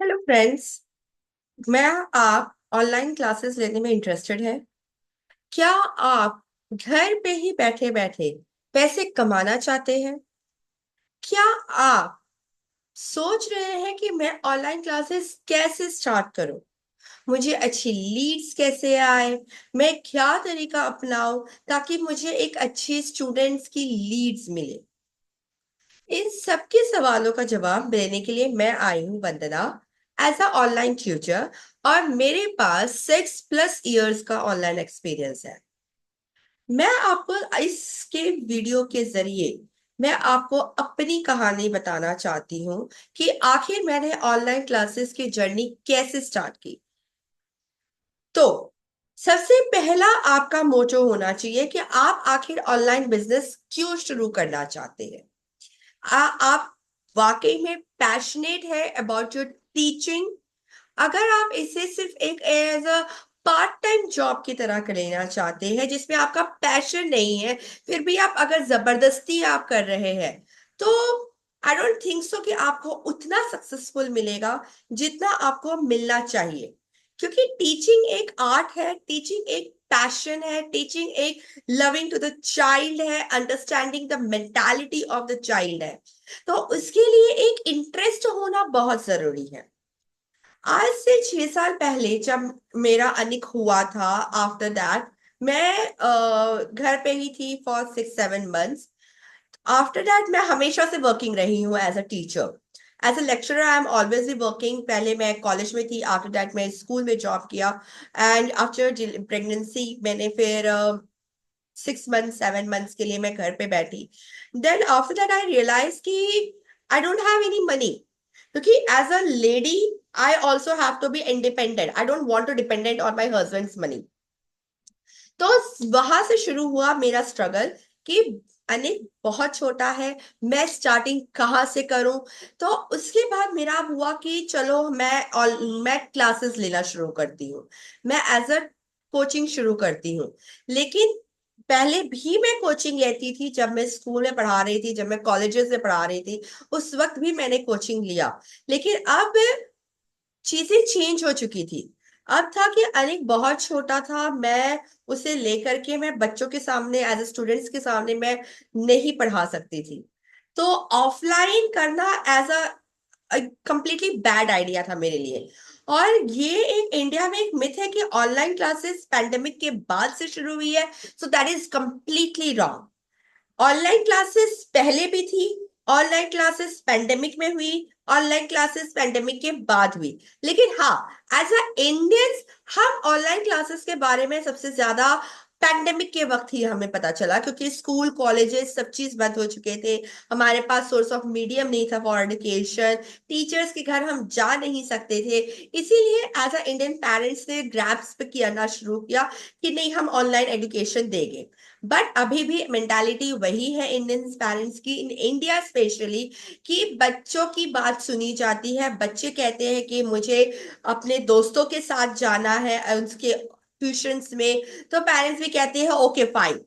Hello friends. मैं आप online classes लेने में इंटरेस्टेड है? क्या आप घर पे ही बैठे बैठे पैसे कमाना चाहते हैं? क्या आप सोच रहे हैं कि मैं ऑनलाइन क्लासेस कैसे स्टार्ट करूं, मुझे अच्छी लीड्स कैसे आए, मैं क्या तरीका अपनाऊं ताकि मुझे एक अच्छी स्टूडेंट्स की लीड्स मिले? इन सबके सवालों का जवाब देने के लिए मैं आई हूँ वंदना, एज अ ऑनलाइन ट्यूटर। और मेरे पास 6+ इयर्स का ऑनलाइन एक्सपीरियंस है। मैं आपको इसके वीडियो के जरिए मैं आपको अपनी कहानी बताना चाहती हूँ कि आखिर मैंने ऑनलाइन क्लासेस की जर्नी कैसे स्टार्ट की। तो सबसे पहला आपका मोटो होना चाहिए कि आप आखिर ऑनलाइन बिजनेस क्यों शुरू करना चाहते हैं। आप वाकई में पैशनेट है अबाउट योर टीचिंग? अगर आप इसे सिर्फ एक as a part time job की तरह कर लेना चाहते हैं जिसमें आपका पैशन नहीं है, फिर भी आप अगर जबरदस्ती आप कर रहे हैं, तो आई डोंट थिंक सो कि आपको उतना सक्सेसफुल मिलेगा जितना आपको मिलना चाहिए। क्योंकि टीचिंग एक आर्ट है, टीचिंग एक पैशन है, टीचिंग एक लविंग टू द चाइल्ड है, understanding the mentality of the child है। तो उसके लिए एक इंटरेस्ट होना बहुत जरूरी है। आज से 6 साल पहले जब मेरा अनिक हुआ था, आफ्टर दैट मैं घर पे ही थी फॉर 6-7 मंथ्स। आफ्टर दैट मैं हमेशा से वर्किंग रही हूँ as a teacher, as a lecturer. I am always be working. पहले मैं कॉलेज में थी, आफ्टर दैट मैं स्कूल में जॉब किया, एंड आफ्टर प्रेगनेंसी मैंने फिर 6 मंथ 7 मंथ्स के लिए मैं घर पे बैठी। Then after that I realize कि I don't have any money, क्योंकि as a lady I also have to be independent. I don't want to dependent on my husband's money. तो वहां से शुरू हुआ मेरा स्ट्रगल कि अनिक बहुत छोटा है, मैं स्टार्टिंग कहाँ से करूं। तो उसके बाद मेरा हुआ कि चलो मैं क्लासेस लेना शुरू करती हूँ, मैं एज अ कोचिंग शुरू करती हूँ। लेकिन पहले भी मैं कोचिंग लेती थी, जब मैं स्कूल में पढ़ा रही थी, जब मैं कॉलेजेस में पढ़ा रही थी, उस वक्त भी मैंने कोचिंग लिया। लेकिन अब चीजें चेंज हो चुकी थी। अब था कि अनिक बहुत छोटा था, मैं उसे लेकर के मैं बच्चों के सामने एज ए स्टूडेंट्स के सामने मैं नहीं पढ़ा सकती थी। तो ऑफलाइन करना as a completely bad idea था मेरे लिए। और ये एक इंडिया में एक मिथ है कि ऑनलाइन क्लासेस पैंडेमिक के बाद से शुरू हुई है, so that is completely wrong. Online classes पहले भी थी, ऑनलाइन क्लासेस पेंडेमिक में हुई, ऑनलाइन क्लासेस पेंडेमिक के बाद हुई। लेकिन हाँ, एज अ इंडियंस हम ऑनलाइन क्लासेस के बारे में सबसे ज्यादा पेंडेमिक के वक्त ही हमें पता चला, क्योंकि स्कूल कॉलेजेस सब चीज बंद हो चुके थे। हमारे पास सोर्स ऑफ मीडियम नहीं था फॉर एजुकेशन, टीचर्स के घर हम जा नहीं सकते थे। इसीलिए एज अ इंडियन पेरेंट्स ने ग्रैप्स पे किया शुरू किया कि नहीं, हम ऑनलाइन एजुकेशन देंगे। बट अभी भी मेंटालिटी वही है इंडियन पेरेंट्स की, इन इंडिया स्पेशली, कि बच्चों की बात सुनी जाती है। बच्चे कहते हैं कि मुझे अपने दोस्तों के साथ जाना है उसके ट्यूशंस में, तो पेरेंट्स भी कहते हैं ओके फाइन।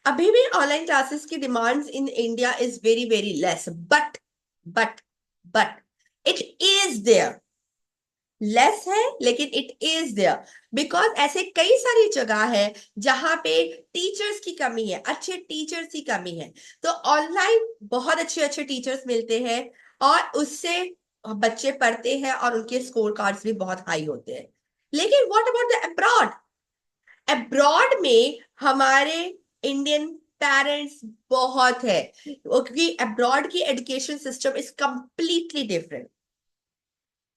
अभी भी ऑनलाइन क्लासेस की demands in India is very very less, but but it is there. Less है लेकिन इट इज देयर, बिकॉज ऐसे कई सारी जगह है जहां पे टीचर्स की कमी है, अच्छे टीचर्स की कमी है। तो ऑनलाइन बहुत अच्छे अच्छे टीचर्स मिलते हैं, और उससे बच्चे पढ़ते हैं और उनके स्कोर कार्ड्स भी बहुत हाई होते हैं। लेकिन what about the abroad? Abroad में हमारे इंडियन पेरेंट्स बहुत है, क्योंकि अब्रॉड की education system is completely different.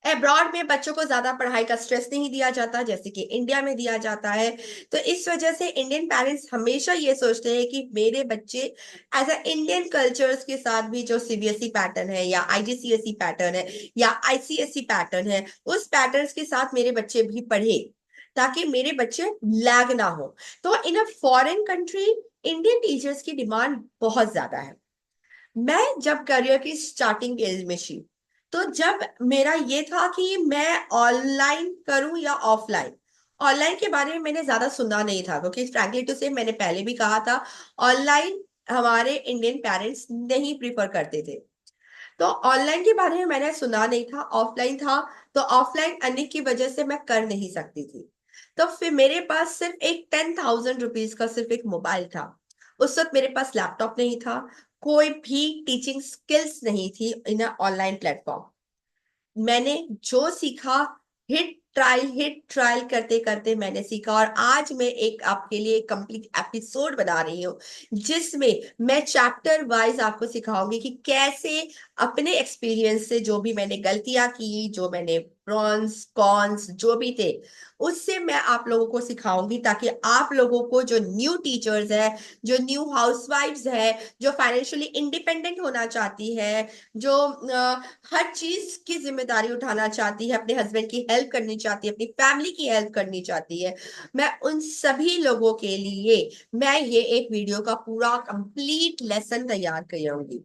Abroad में बच्चों को ज्यादा पढ़ाई का स्ट्रेस नहीं दिया जाता जैसे कि इंडिया में दिया जाता है। तो इस वजह से इंडियन पेरेंट्स हमेशा ये सोचते हैं कि मेरे बच्चे एज अ इंडियन कल्चर्स के साथ भी, जो सीबीएसई पैटर्न है या आईजीसीएसई पैटर्न है या आईसीएसई पैटर्न है, उस पैटर्न्स के साथ मेरे बच्चे भी पढ़े, ताकि मेरे बच्चे लैग ना हो। तो in a foreign country Indian teachers की डिमांड बहुत ज्यादा है। मैं जब करियर की स्टार्टिंग एज में थी, तो जब मेरा ये था कि मैं ऑनलाइन करूं या ऑफलाइन। ऑनलाइन के बारे में मैंने ज्यादा सुना नहीं था, क्योंकि फ्रैंकली टू से मैंने पहले भी कहा था, ऑनलाइन हमारे इंडियन पेरेंट्स नहीं प्रिफर करते थे। तो ऑनलाइन के बारे में मैंने सुना नहीं था, ऑफलाइन था। तो ऑफलाइन अर्निंग की वजह से मैं कर नहीं सकती थी। तो फिर मेरे पास सिर्फ एक 10,000 रुपीज का सिर्फ एक मोबाइल था। उस वक्त मेरे पास लैपटॉप नहीं था, कोई भी टीचिंग स्किल्स नहीं थी इन ऑनलाइन प्लेटफॉर्म। मैंने जो सीखा, हिट ट्रायल करते करते मैंने सीखा, और आज मैं एक आपके लिए कंप्लीट एपिसोड बना रही हूँ जिसमें मैं चैप्टर वाइज आपको सिखाऊंगी कि कैसे अपने एक्सपीरियंस से जो भी मैंने गलतियां की, जो मैंने प्रॉन्स कॉन्स जो भी थे, उससे मैं आप लोगों को सिखाऊंगी, ताकि आप लोगों को जो न्यू टीचर्स है, जो न्यू हाउसवाइफ्स है, जो फाइनेंशियली इंडिपेंडेंट होना चाहती है, जो हर चीज की जिम्मेदारी उठाना चाहती है, अपने हस्बैंड की हेल्प करनी चाहती है, अपनी फैमिली की हेल्प करनी चाहती है, मैं उन सभी लोगों के लिए मैं ये एक वीडियो का पूरा कंप्लीट लेसन तैयार करूंगी।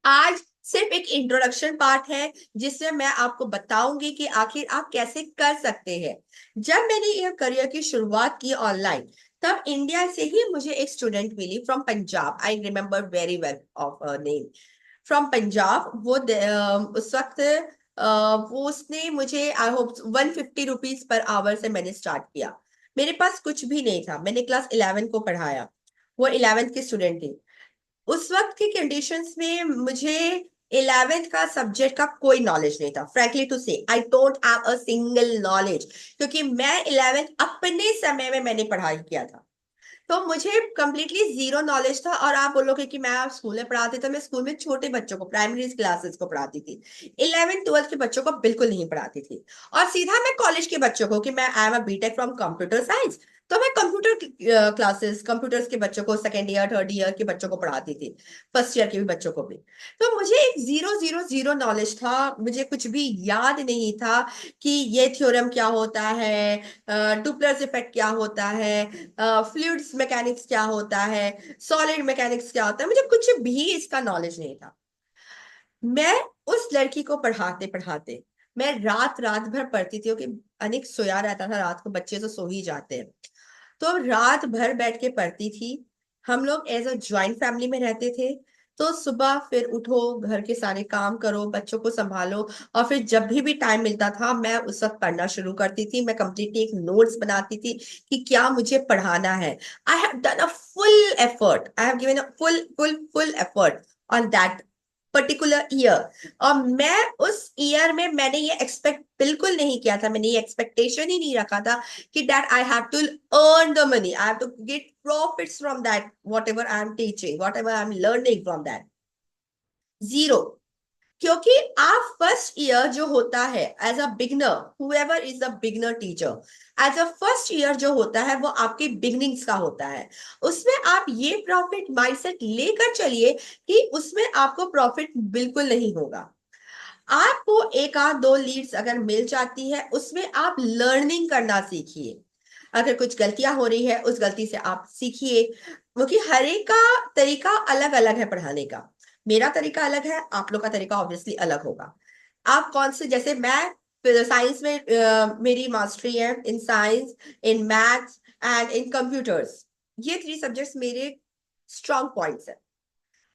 आज सिर्फ एक इंट्रोडक्शन पार्ट है जिसमें मैं आपको बताऊंगी कि आखिर आप कैसे कर सकते हैं। जब मैंने यह करियर की शुरुआत की ऑनलाइन, तब इंडिया से ही मुझे एक स्टूडेंट मिली from Punjab. I remember very well of name, from Punjab. उस वक्त वो उसने मुझे I hope 150 rupees per hour से मैंने स्टार्ट किया। मेरे पास कुछ भी नहीं था, मैंने क्लास 11 को पढ़ाया। वो 11th की स्टूडेंट थी। उस वक्त के कंडीशंस में मुझे 11th का सब्जेक्ट का कोई नॉलेज नहीं था। फ्रैंकली टू से आई don't have a single knowledge, क्योंकि मैं 11th अपने समय में मैंने पढ़ाई किया था। तो मुझे कंप्लीटली जीरो नॉलेज था। और आप बोलोगे कि मैं आप स्कूल में पढ़ाती, तो मैं स्कूल में छोटे बच्चों को, प्राइमरी क्लासेस को पढ़ाती थी। 11th 12th के बच्चों को बिल्कुल नहीं पढ़ाती थी। और सीधा मैं कॉलेज के बच्चों को, कि मैं I am a BTech from computer science, तो मैं कंप्यूटर क्लासेस, कंप्यूटर्स के बच्चों को, सेकेंड ईयर थर्ड ईयर के बच्चों को पढ़ाती थी, फर्स्ट ईयर के भी बच्चों को भी। तो मुझे एक जीरो जीरो जीरो नॉलेज था, मुझे कुछ भी याद नहीं था कि ये थ्योरम क्या होता है, डुपलर्स इफेक्ट क्या होता है, फ्लूइड्स मैकेनिक्स क्या होता है, सॉलिड मैकेनिक्स क्या होता है, मुझे कुछ भी इसका नॉलेज नहीं था। मैं उस लड़की को पढ़ाते पढ़ाते, मैं रात रात भर पढ़ती थी, क्योंकि अनेक सोया रहता था, रात को बच्चे तो सो ही जाते हैं। तो रात भर बैठ के पढ़ती थी। हम लोग एज अ ज्वाइंट फैमिली में रहते थे। तो सुबह फिर उठो, घर के सारे काम करो, बच्चों को संभालो, और फिर जब भी टाइम मिलता था मैं उस वक्त पढ़ना शुरू करती थी। मैं कंप्लीटली एक नोट्स बनाती थी कि क्या मुझे पढ़ाना है। आई have done a full effort, I have given a full full full effort on that particular year. और मैं उस ईयर में मैंने ये एक्सपेक्ट बिल्कुल नहीं किया था, मैंने ये एक्सपेक्टेशन ही नहीं रखा था कि that I have to earn the money, I have to get profits from that, whatever I am teaching, whatever I am learning from that. Zero. क्योंकि आप फर्स्ट ईयर जो होता है as a beginner, however is a beginner teacher, as a first year जो होता है वो आपके बिगनिंग्स का होता है। उसमें आप ये प्रॉफिट माइंडसेट लेकर चलिए कि उसमें आपको प्रॉफिट बिल्कुल नहीं होगा। आपको एक आध दो लीड्स अगर मिल जाती है, उसमें आप लर्निंग करना सीखिए। अगर कुछ गलतियां हो रही है, उस गलती से आप सीखिए, क्योंकि हर एक का तरीका अलग अलग है पढ़ाने का। मेरा तरीका अलग है, आप लोग का तरीका ऑब्वियसली अलग होगा। आप कौन से, जैसे मैं साइंस में मेरी मास्टरी है in science, in maths and in computers. ये 3 सब्जेक्ट्स मेरे स्ट्रॉन्ग पॉइंट्स है।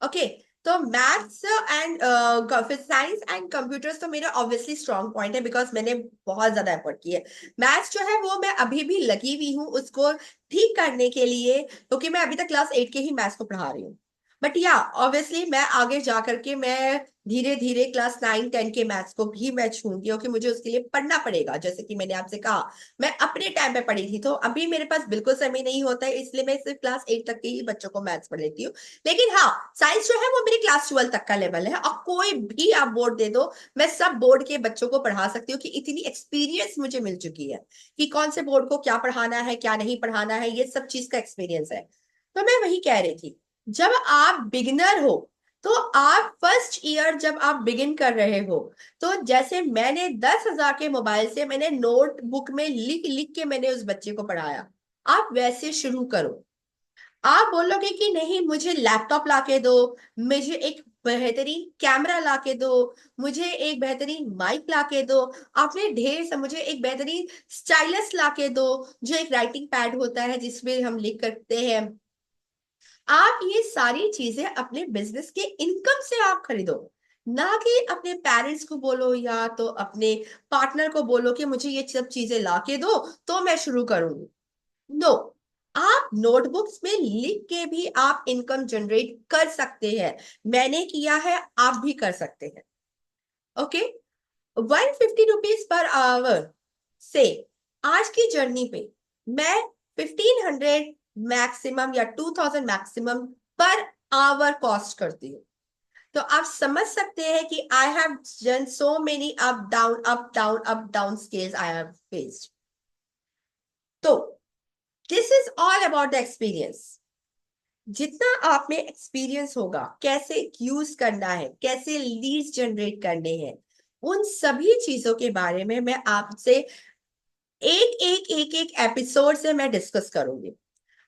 ओके। तो maths and science and computers तो मेरा ऑब्वियसली स्ट्रॉन्ग पॉइंट है, बिकॉज मैंने बहुत ज्यादा एफर्ट की है। मैथ्स जो है वो मैं अभी भी लगी हुई हूँ उसको ठीक करने के लिए, क्योंकि मैं अभी तक क्लास 8 के ही मैथ्स को पढ़ा रही हूँ। बट या ऑब्वियसली मैं आगे जा करके मैं धीरे धीरे क्लास 9 10 के मैथ्स को भी मैं छूंगी, क्योंकि मुझे उसके लिए पढ़ना पड़ेगा। जैसे कि मैंने आपसे कहा, मैं अपने टाइम पे पढ़ी थी, तो अभी मेरे पास बिल्कुल समय नहीं होता है, इसलिए मैं सिर्फ क्लास 8 तक के ही बच्चों को मैथ्स पढ़ लेती हूँ। लेकिन हाँ, साइंस जो है वो मेरी क्लास 12 तक का लेवल है, और कोई भी आप बोर्ड दे दो, मैं सब बोर्ड के बच्चों को पढ़ा सकती हूँ, कि इतनी एक्सपीरियंस मुझे मिल चुकी है कि कौन से बोर्ड को क्या पढ़ाना है, क्या नहीं पढ़ाना है, ये सब चीज का एक्सपीरियंस है। तो मैं वही कह रही थी, जब आप बिगिनर हो, तो आप फर्स्ट ईयर जब आप बिगिन कर रहे हो, तो जैसे मैंने 10,000 के मोबाइल से मैंने नोटबुक में लिख लिख के मैंने उस बच्चे को पढ़ाया, आप वैसे शुरू करो। आप बोलोगे कि नहीं, मुझे लैपटॉप लाके दो, मुझे एक बेहतरीन कैमरा लाके दो, मुझे एक बेहतरीन माइक लाके दो, आपने ढेर सा मुझे एक बेहतरीन स्टाइलस लाके दो, जो एक राइटिंग पैड होता है जिसमें हम लिख करते हैं। आप ये सारी चीजें अपने बिजनेस के इनकम से आप खरीदो। ना कि अपने पेरेंट्स को बोलो या तो अपने पार्टनर को बोलो कि मुझे ये सब चीजें ला के दो तो मैं शुरू करूंगी। नो, आप नोटबुक्स में लिख के भी आप इनकम जनरेट कर सकते हैं। मैंने किया है, आप भी कर सकते हैं। ओके, 150 रुपीज पर आवर से आज की जर्नी पे मैं 1500 मैक्सिमम या 2000 मैक्सिमम पर आवर कॉस्ट करती हूँ। तो आप समझ सकते हैं कि I have done so many up down up down up down scales I have faced. तो this is all about the experience. जितना आप में एक्सपीरियंस होगा, कैसे यूज करना है, कैसे लीड्स जनरेट करने हैं, उन सभी चीजों के बारे में मैं आपसे एक एक एक एक एपिसोड से मैं डिस्कस करूंगी।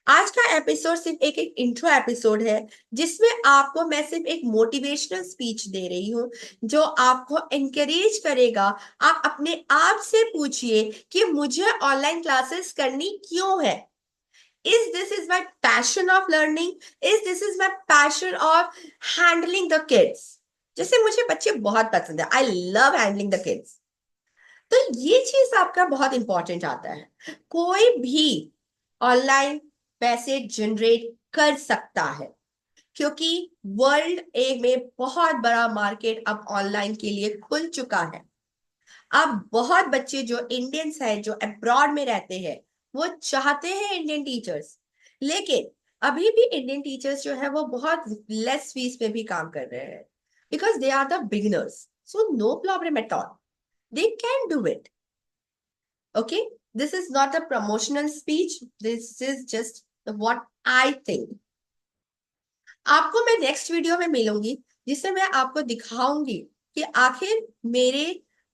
आज का एपिसोड सिर्फ एक एक इंट्रो एपिसोड है, जिसमें आपको मैं सिर्फ एक मोटिवेशनल स्पीच दे रही हूँ जो आपको एनकरेज करेगा। आप अपने आप से पूछिए कि मुझे ऑनलाइन क्लासेस करनी क्यों है। Is this is my passion of learning, is this is my passion of handling the kids. जैसे मुझे बच्चे बहुत पसंद है, I love handling the kids. तो ये चीज आपका बहुत इंपॉर्टेंट आता है। कोई भी ऑनलाइन पैसे जनरेट कर सकता है, क्योंकि वर्ल्ड ए में बहुत बड़ा मार्केट अब ऑनलाइन के लिए खुल चुका है। अब बहुत बच्चे जो इंडियंस हैं, जो अब्रॉड में रहते हैं, वो चाहते हैं इंडियन टीचर्स, लेकिन अभी भी इंडियन टीचर्स जो है वो बहुत लेस फीस में भी काम कर रहे हैं, because they are the beginners. So no problem at all, they can do it. Okay, this is not a promotional speech. This is just what I think. आपको मैं नेक्स्ट वीडियो में मिलूंगी, जिससे मैं आपको दिखाऊंगी कि आखिर मेरे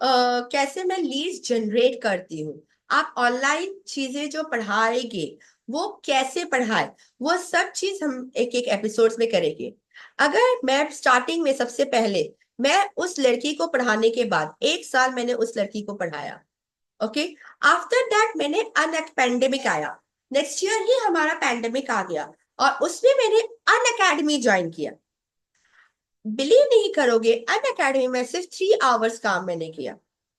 कैसे मैं लीड्स जनरेट करती हूँ। आप ऑनलाइन चीजें जो पढ़ाएंगे वो कैसे पढ़ाए, वो सब चीज हम एक एक एपिसोड्स में करेंगे। अगर मैं स्टार्टिंग में सबसे पहले मैं उस लड़की को पढ़ाने के बाद 1 साल मैंने उस लड़की को पढ़ाया। ओके, आफ्टर दैट मैंने अन पैंडेमिक आया, नेक्स्ट ईयर ही हमारा पैंडेमिक आ गया, और उसमें मैंने अन अकेडमी ज्वाइन किया। बिलीव नहीं करोगे, अन अकेडमी में सिर्फ 3 आवर्स काम मैंने किया,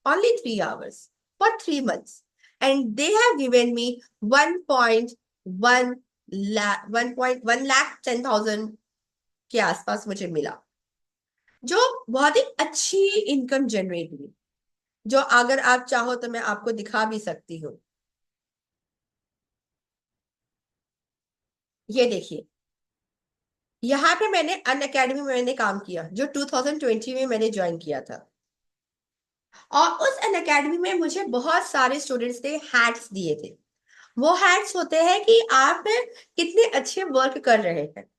only 3 hours for 3 months, and they have given me 1.1 lakh 1.1 lakh 10,000 के आसपास मुझे मिला, जो बहुत ही अच्छी इनकम जनरेट हुई, जो अगर आप चाहो तो मैं आपको दिखा भी सकती हूँ। ये देखिए, यहाँ पे मैंने अन अकेडमी में मैंने काम किया, जो 2020 में मैंने ज्वाइन किया था। और उस अन अकेडमी में मुझे बहुत सारे स्टूडेंट्स ने हैट्स दिए थे। वो हैट्स होते हैं कि आप कितने अच्छे वर्क कर रहे हैं।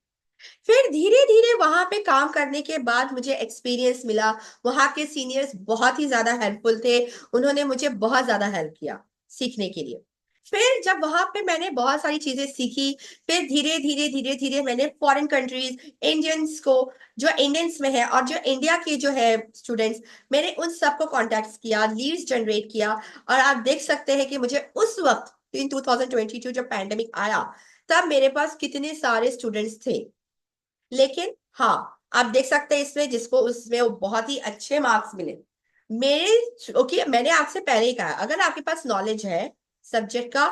फिर धीरे धीरे वहां पे काम करने के बाद मुझे एक्सपीरियंस मिला। वहां के सीनियर्स बहुत ही ज्यादा हेल्पफुल थे, उन्होंने मुझे बहुत ज्यादा हेल्प किया सीखने के लिए। फिर जब वहां पे मैंने बहुत सारी चीजें सीखी, फिर धीरे धीरे धीरे धीरे मैंने फॉरेन कंट्रीज इंडियंस को, जो इंडियंस में है और जो इंडिया के जो है स्टूडेंट्स, मैंने उन सबको कॉन्टेक्ट किया, लीड्स जनरेट किया। और आप देख सकते हैं कि मुझे उस वक्त इन 2022 जब पैंडेमिक आया, तब मेरे पास कितने सारे स्टूडेंट्स थे। लेकिन हाँ, आप देख सकते हैं इसमें जिसको उसमें वो बहुत ही अच्छे मार्क्स मिले मेरे। ओके, मैंने आपसे पहले ही कहा, अगर आपके पास नॉलेज है सब्जेक्ट का,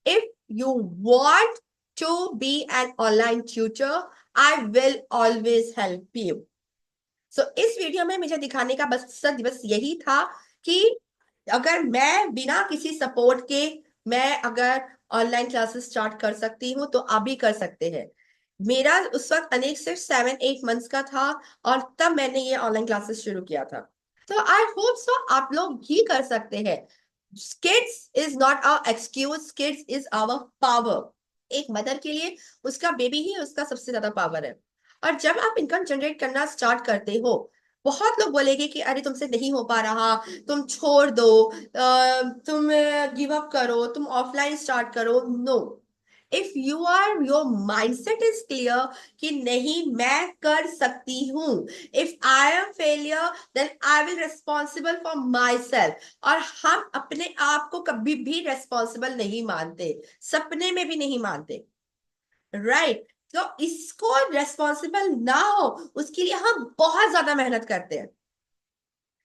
if you want to be an online tutor, I will always help you. So इस वीडियो में मुझे दिखाने का बस यही था कि अगर मैं बिना किसी सपोर्ट के मैं अगर ऑनलाइन क्लासेस स्टार्ट कर सकती हूँ, तो आप भी कर सकते हैं। मेरा उस वक्त अनेक सिर्फ 7-8 मंथ्स का था, और तब मैंने ये ऑनलाइन क्लासेस शुरू किया था। तो आई होप सो आप लोग भी कर सकते हैं। Kids is not a excuse, kids is our power. एक मदर के लिए उसका बेबी ही उसका सबसे ज्यादा पावर है। और जब आप इनकम जनरेट करना स्टार्ट करते हो, बहुत लोग बोलेंगे कि अरे तुमसे नहीं हो पा रहा, तुम छोड़ दो, तुम गिव अप करो, तुम ऑफलाइन स्टार्ट करो। No, if you are your mindset is clear कि नहीं मैं कर सकती हूँ, if I am failure then I will responsible for myself. और हम अपने आप को कभी भी रेस्पॉन्सिबल नहीं मानते, सपने में भी नहीं मानते, राइट? तो इसको रेस्पॉन्सिबल ना हो उसके लिए हम बहुत ज्यादा मेहनत करते हैं,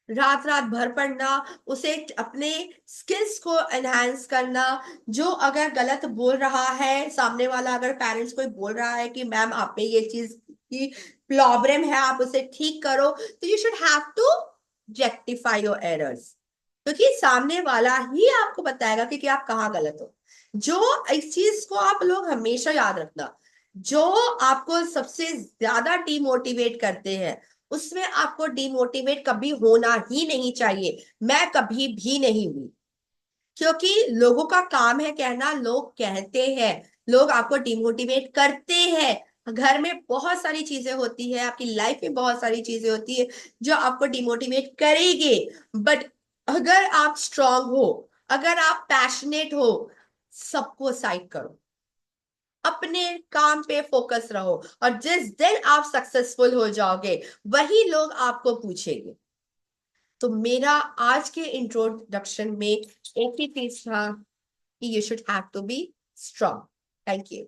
रात रात भर पढ़ना, उसे अपने स्किल्स को एनहांस करना। जो अगर गलत बोल रहा है सामने वाला, अगर पेरेंट्स कोई बोल रहा है कि मैम आप पे ये चीज की प्रॉब्लम है, आप उसे ठीक करो, तो you should have to rectify your errors, क्योंकि सामने वाला ही आपको बताएगा कि आप कहाँ गलत हो। जो इस चीज को आप लोग हमेशा याद रखना, जो आपको सबसे ज्यादा डिमोटिवेट करते हैं उसमें आपको डिमोटिवेट कभी होना ही नहीं चाहिए। मैं कभी भी नहीं हुई, क्योंकि लोगों का काम है कहना, लोग कहते हैं, लोग आपको डिमोटिवेट करते हैं। घर में बहुत सारी चीजें होती है, आपकी लाइफ में बहुत सारी चीजें होती है जो आपको डिमोटिवेट करेंगे, बट अगर आप स्ट्रांग हो, अगर आप पैशनेट हो, सबको साइड करो, अपने काम पे फोकस रहो, और जिस दिन आप सक्सेसफुल हो जाओगे वही लोग आपको पूछेंगे। तो मेरा आज के इंट्रोडक्शन में एक ही चीज था कि you should have to be strong. Thank you.